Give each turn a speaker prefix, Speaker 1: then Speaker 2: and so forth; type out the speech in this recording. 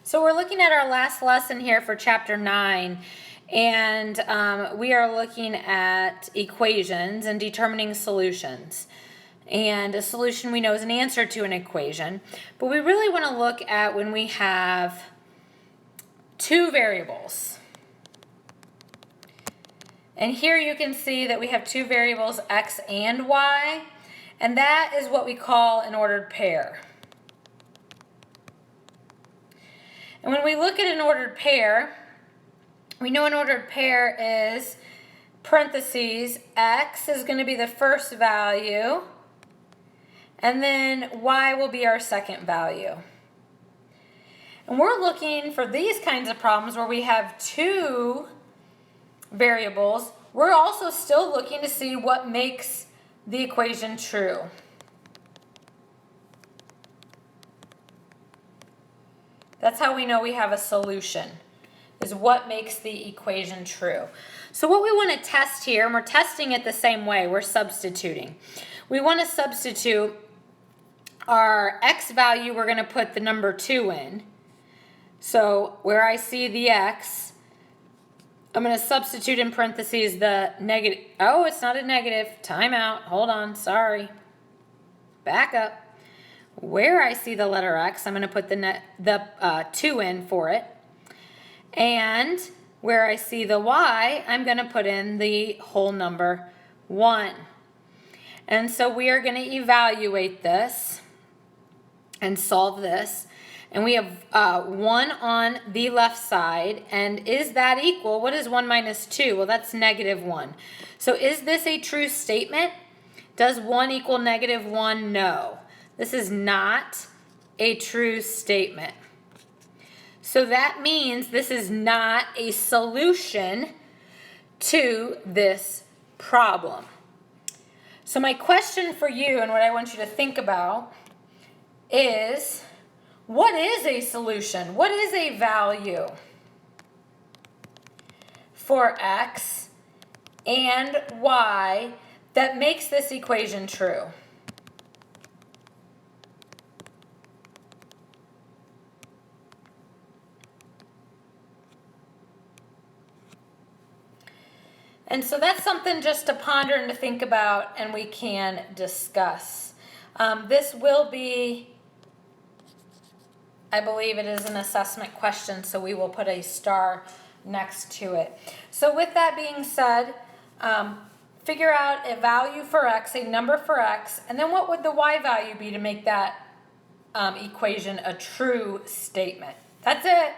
Speaker 1: So we're looking at our last lesson here for chapter 9, and we are looking at equations and determining solutions. And a solution we know is an answer to an equation, but we really want to look at when we have two variables. And here you can see that we have two variables, x and y, and that is what we call an ordered pair. And when we look at an ordered pair, we know an ordered pair is parentheses, x is going to be the first value, and then y will be our second value. And we're looking for these kinds of problems where we have two variables. We're also still looking to see what makes the equation true. That's how we know we have a solution, is what makes the equation true. So what we want to test here, and we're testing it the same way, we're substituting. We want to substitute our x value, we're going to put the number 2 in. So where I see the x, I'm going to substitute in parentheses the negative. Oh, it's not a negative. Time out. Hold on. Sorry. Back up. Where I see the letter x, I'm going to put the 2 in for it. And where I see the y, I'm going to put in the whole number 1. And so we are going to evaluate this and solve this. And we have 1 on the left side. And is that equal? What is 1 minus 2? Well, that's negative 1. So is this a true statement? Does 1 equal negative 1? No. This is not a true statement. So that means this is not a solution to this problem. So my question for you, and what I want you to think about, is what is a solution? What is a value for x and y that makes this equation true? And so that's something just to ponder and to think about, and we can discuss. This will be, I believe it is an assessment question, so we will put a star next to it. So with that being said, figure out a value for x, a number for x, and then what would the y value be to make that equation a true statement? That's it.